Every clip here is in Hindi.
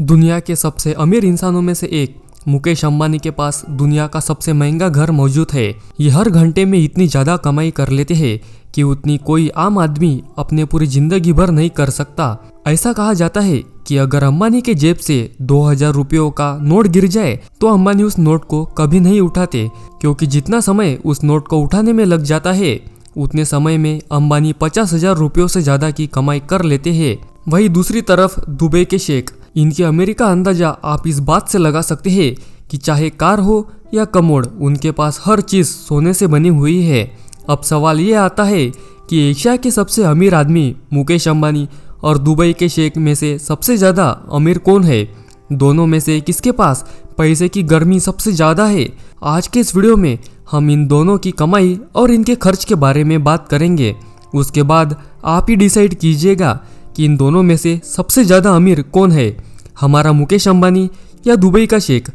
दुनिया के सबसे अमीर इंसानों में से एक मुकेश अंबानी के पास दुनिया का सबसे महंगा घर मौजूद है। ये हर घंटे में इतनी ज़्यादा कमाई कर लेते हैं कि उतनी कोई आम आदमी अपने पूरी जिंदगी भर नहीं कर सकता। ऐसा कहा जाता है कि अगर अंबानी के जेब से 2000 रुपयों का नोट गिर जाए तो अंबानी उस नोट को कभी नहीं उठाते, क्योंकि जितना समय उस नोट को उठाने में लग जाता है उतने समय में अंबानी 50,000 रुपयों से ज़्यादा की कमाई कर लेते हैं। वहीं दूसरी तरफ दुबई के शेख, इनकी अमेरिका का अंदाजा आप इस बात से लगा सकते हैं कि चाहे कार हो या कमोड, उनके पास हर चीज़ सोने से बनी हुई है। अब सवाल ये आता है कि एशिया के सबसे अमीर आदमी मुकेश अंबानी और दुबई के शेख में से सबसे ज़्यादा अमीर कौन है? दोनों में से किसके पास पैसे की गर्मी सबसे ज़्यादा है? आज के इस वीडियो में हम इन दोनों की कमाई और इनके खर्च के बारे में बात करेंगे। उसके बाद आप ही डिसाइड कीजिएगा कि इन दोनों में से सबसे ज़्यादा अमीर कौन है, हमारा मुकेश अंबानी या दुबई का शेख।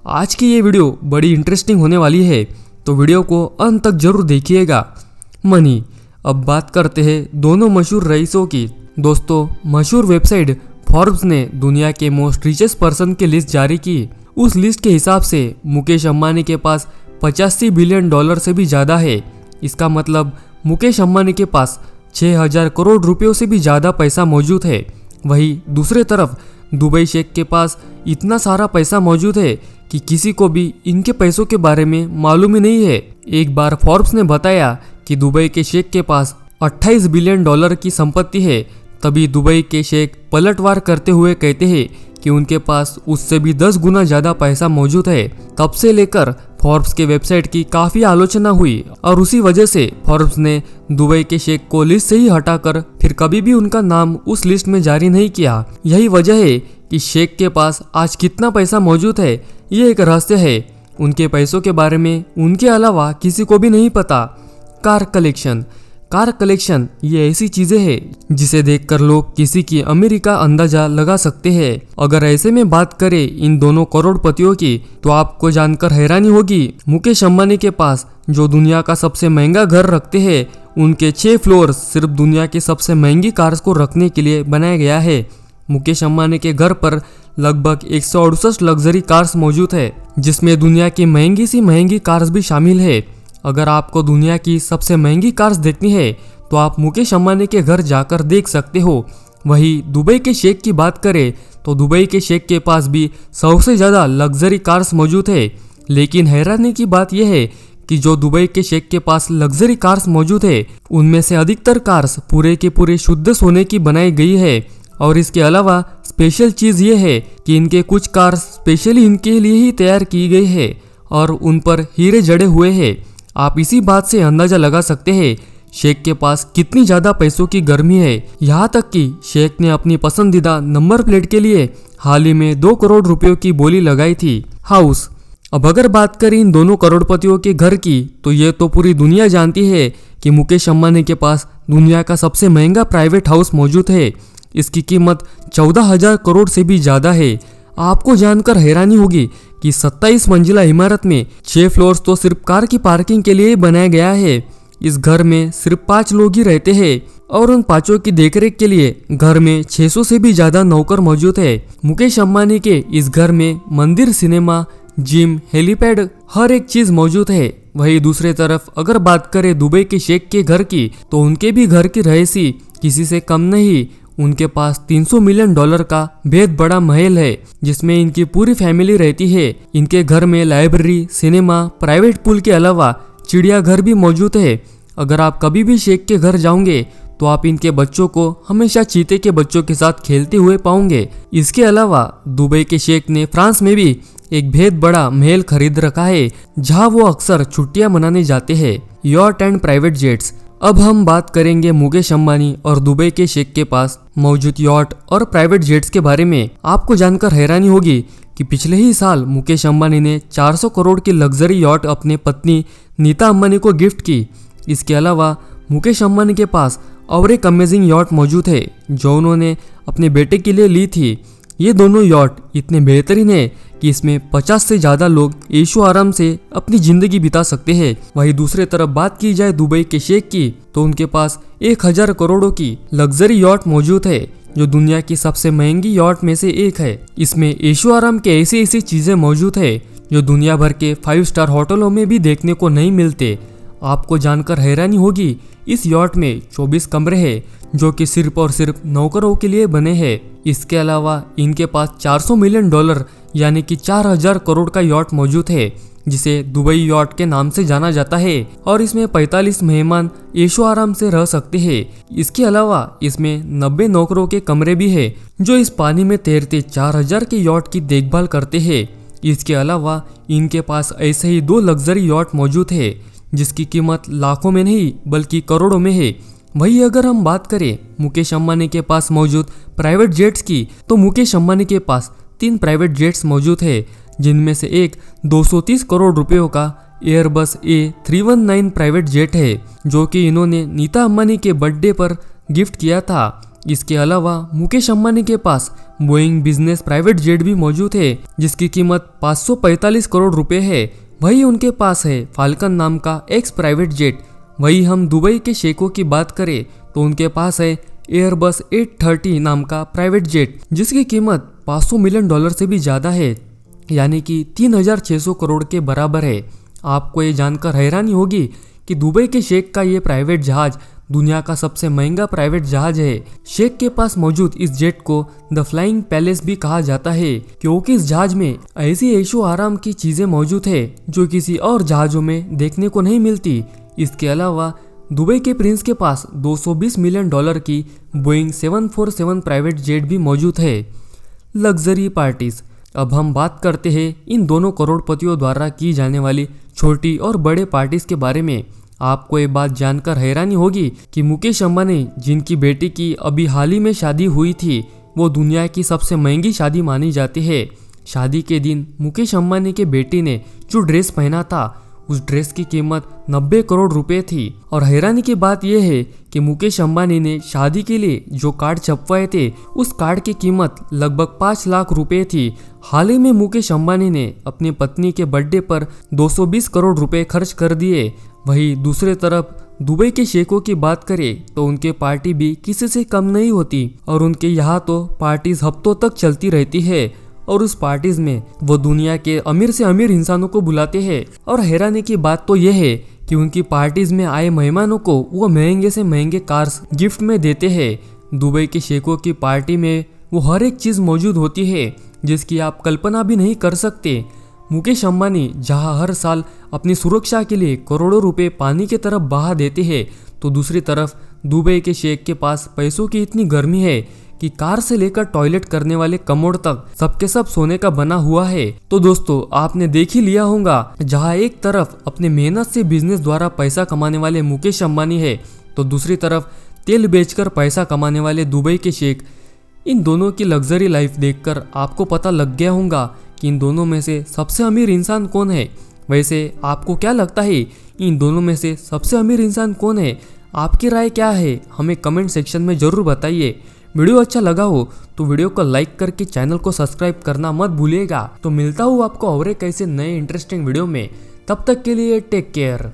आज की ये वीडियो बड़ी इंटरेस्टिंग होने वाली है, तो वीडियो को अंत तक जरूर देखिएगा। मनी, अब बात करते हैं दोनों मशहूर रईसों की। दोस्तों, मशहूर वेबसाइट फॉर्ब्स ने दुनिया के मोस्ट रिचेस्ट पर्सन की लिस्ट जारी की। उस लिस्ट के हिसाब से मुकेश अंबानी के पास 85 बिलियन डॉलर से भी ज़्यादा है। इसका मतलब मुकेश अंबानी के पास 6000 करोड़ रुपयों से भी ज़्यादा पैसा मौजूद है। वहीं दूसरे तरफ दुबई शेख के पास इतना सारा पैसा मौजूद है कि किसी को भी इनके पैसों के बारे में मालूम ही नहीं है। एक बार फॉर्ब्स ने बताया कि दुबई के शेख के पास 28 बिलियन डॉलर की संपत्ति है। तभी दुबई के शेख पलटवार करते हुए कहते हैं कि उनके पास उससे भी 10 गुना ज़्यादा पैसा मौजूद है। तब से लेकर फॉर्ब्स के वेबसाइट की काफ़ी आलोचना हुई और उसी वजह से फॉर्ब्स ने दुबई के शेख को लिस्ट से ही हटाकर फिर कभी भी उनका नाम उस लिस्ट में जारी नहीं किया। यही वजह है कि शेख के पास आज कितना पैसा मौजूद है ये एक रहस्य है। उनके पैसों के बारे में उनके अलावा किसी को भी नहीं पता। कार कलेक्शन ये ऐसी चीजें हैं जिसे देखकर लोग किसी की अमीरी का अंदाजा लगा सकते हैं। अगर ऐसे में बात करें इन दोनों करोड़पतियों की, तो आपको जानकर हैरानी होगी मुकेश अंबानी के पास जो दुनिया का सबसे महंगा घर रखते हैं, उनके 6 फ्लोर सिर्फ दुनिया की सबसे महंगी कार्स को रखने के लिए बनाया गया है। मुकेश अंबानी के घर पर लगभग 168 लग्जरी कार्स मौजूद है, जिसमें दुनिया की महंगी सी महंगी कार्स भी शामिल है। अगर आपको दुनिया की सबसे महंगी कार्स देखनी है तो आप मुकेश अंबानी के घर जाकर देख सकते हो। वहीं दुबई के शेख की बात करें तो दुबई के शेख के पास भी 100 से ज़्यादा लग्जरी कार्स मौजूद है। लेकिन हैरानी की बात यह है कि जो दुबई के शेख के पास लग्जरी कार्स मौजूद है, उनमें से अधिकतर कार्स पूरे के पूरे शुद्ध सोने की बनाई गई है। और इसके अलावा स्पेशल चीज़ ये है कि इनके कुछ कार्स स्पेशली इनके लिए ही तैयार की गई है और उन पर हीरे जड़े हुए हैं। आप इसी बात से अंदाजा लगा सकते हैं शेख के पास कितनी ज़्यादा पैसों की गर्मी है। यहाँ तक कि शेख ने अपनी पसंदीदा नंबर प्लेट के लिए हाल ही में 2 करोड़ रुपयों की बोली लगाई थी। हाउस, अब अगर बात करें इन दोनों करोड़पतियों के घर की, तो ये तो पूरी दुनिया जानती है कि मुकेश अंबानी के पास दुनिया का सबसे महंगा प्राइवेट हाउस मौजूद है। इसकी कीमत 14,000 करोड़ से भी ज़्यादा है। आपको जानकर हैरानी होगी कि 27 मंजिला इमारत में 6 फ्लोर्स तो सिर्फ कार की पार्किंग के लिए बनाया गया है। इस घर में सिर्फ 5 लोग ही रहते हैं और उन 5 की देखरेख के लिए घर में 600 से भी ज्यादा नौकर मौजूद है। मुकेश अंबानी के इस घर में मंदिर, सिनेमा, जिम, हेलीपैड, हर एक चीज मौजूद है। वहीं दूसरे तरफ अगर बात करें दुबई के शेख के घर की, तो उनके भी घर की रहसी किसी से कम नहीं। उनके पास 300 मिलियन डॉलर का बेहद बड़ा महल है जिसमें इनकी पूरी फैमिली रहती है। इनके घर में लाइब्रेरी, सिनेमा, प्राइवेट पूल के अलावा चिड़ियाघर भी मौजूद है। अगर आप कभी भी शेख के घर जाओगे तो आप इनके बच्चों को हमेशा चीते के बच्चों के साथ खेलते हुए पाओगे। इसके अलावा दुबई के शेख ने फ्रांस में भी एक बेहद बड़ा महल खरीद रखा है जहां वो अक्सर छुट्टियां मनाने जाते हैं। यॉट एंड प्राइवेट जेट्स, अब हम बात करेंगे मुकेश अंबानी और दुबई के शेख के पास मौजूद यॉट और प्राइवेट जेट्स के बारे में। आपको जानकर हैरानी होगी कि पिछले ही साल मुकेश अंबानी ने 400 करोड़ की लग्जरी यॉट अपने पत्नी नीता अंबानी को गिफ्ट की। इसके अलावा मुकेश अंबानी के पास और एक अमेजिंग यॉट मौजूद है जो उन्होंने अपने बेटे के लिए ली थी। ये दोनों यॉट इतने बेहतरीन है कि इसमें 50 से ज़्यादा लोग ऐशो आराम से अपनी ज़िंदगी बिता सकते हैं। वहीं दूसरे तरफ बात की जाए दुबई के शेख की, तो उनके पास 1000 करोड़ों की लग्जरी यॉट मौजूद है। जो दुनिया की सबसे महंगी यॉट में से एक है। इसमें ऐशो आराम के ऐसी ऐसी चीजें मौजूद है जो दुनिया भर के 5 स्टार होटलों में भी देखने को नहीं मिलते। आपको जानकर हैरानी होगी, इस यॉट में 24 कमरे हैं जो कि सिर्फ और सिर्फ नौकरों के लिए बने हैं। इसके अलावा इनके पास $400 मिलियन यानी कि 4000 करोड़ का यॉट मौजूद है जिसे दुबई यॉट के नाम से जाना जाता है और इसमें 45 मेहमान ऐशो आराम से रह सकते हैं। इसके अलावा इसमें 90 नौकरों के कमरे भी है जो इस पानी में तैरते 4000 के यॉट की देखभाल करते हैं। इसके अलावा इनके पास ऐसे ही 2 लग्जरी यॉट मौजूद है जिसकी कीमत लाखों में नहीं बल्कि करोड़ों में है। वही अगर हम बात करें मुकेश अंबानी के पास मौजूद प्राइवेट जेट्स की, तो मुकेश अंबानी के पास 3 प्राइवेट जेट्स मौजूद है जिनमें से एक 230 करोड़ रुपयों का एयरबस A319 प्राइवेट जेट है जो कि इन्होंने नीता अंबानी के बर्थडे पर गिफ्ट किया था। इसके अलावा मुकेश अंबानी के पास बोइंग बिजनेस प्राइवेट जेट भी मौजूद है जिसकी कीमत 545 करोड़ रुपए है। वही उनके पास है फाल्कन नाम का एक्स प्राइवेट जेट। वही हम दुबई के शेखों की बात करें तो उनके पास है एयरबस 830 नाम का प्राइवेट जेट जिसकी कीमत $500 मिलियन से भी ज़्यादा है, यानी कि 3600 करोड़ के बराबर है। आपको ये जानकर हैरानी होगी कि दुबई के शेख का ये प्राइवेट जहाज दुनिया का सबसे महंगा प्राइवेट जहाज है। शेख के पास मौजूद इस जेट को द फ्लाइंग पैलेस भी कहा जाता है क्योंकि इस जहाज में ऐसी ऐशो आराम की चीजें मौजूद है जो किसी और जहाजों में देखने को नहीं मिलती। इसके अलावा दुबई के प्रिंस के पास $220 मिलियन की बोइंग 747 प्राइवेट जेट भी मौजूद है। Luxury parties. अब हम बात करते हैं इन दोनों करोड़पतियों द्वारा की जाने वाली छोटी और बड़े पार्टीज के बारे में। आपको ये बात जानकर हैरानी होगी कि मुकेश अंबानी जिनकी बेटी की अभी हाल ही में शादी हुई थी वो दुनिया की सबसे महंगी शादी मानी जाती है। शादी के दिन मुकेश अंबानी के बेटी ने जो ड्रेस पहना था उस ड्रेस की कीमत 90 करोड़ रुपए थी। और हैरानी की बात यह है कि मुकेश अंबानी ने शादी के लिए जो कार्ड छपवाए थे उस कार्ड की कीमत लगभग 5 लाख रुपए थी। हाल ही में मुकेश अंबानी ने अपनी पत्नी के बर्थडे पर 220 करोड़ रुपए खर्च कर दिए। वही दूसरे तरफ दुबई के शेखों की बात करें तो उनके पार्टी भी किसी से कम नहीं होती और उनके यहाँ तो पार्टीज हफ्तों तक चलती रहती है और उस पार्टीज में वो दुनिया के अमीर से अमीर इंसानों को बुलाते हैं। और हैरानी की बात तो यह है कि उनकी पार्टीज में आए मेहमानों को वो महंगे से महंगे कार्स गिफ्ट में देते हैं। दुबई के शेखों की पार्टी में वो हर एक चीज मौजूद होती है जिसकी आप कल्पना भी नहीं कर सकते। मुकेश अंबानी जहां हर साल अपनी सुरक्षा के लिए करोड़ों रुपए पानी की तरफ बहा देते हैं तो दूसरी तरफ दुबई के शेख के पास पैसों की इतनी गर्मी है कि कार से लेकर टॉयलेट करने वाले कमोड तक सबके सब सोने का बना हुआ है। तो दोस्तों आपने देख ही लिया होगा, जहां एक तरफ अपने मेहनत से बिजनेस द्वारा पैसा कमाने वाले मुकेश अंबानी है तो दूसरी तरफ तेल बेचकर पैसा कमाने वाले दुबई के शेख। इन दोनों की लग्जरी लाइफ देखकर आपको पता लग गया होगा कि इन दोनों में से सबसे अमीर इंसान कौन है। वैसे आपको क्या लगता है इन दोनों में से सबसे अमीर इंसान कौन है? आपकी राय क्या है हमें कमेंट सेक्शन में जरूर बताइए। वीडियो अच्छा लगा हो तो वीडियो को लाइक करके चैनल को सब्सक्राइब करना मत भूलिएगा। तो मिलता हूँ आपको और एक ऐसे नए इंटरेस्टिंग वीडियो में, तब तक के लिए टेक केयर।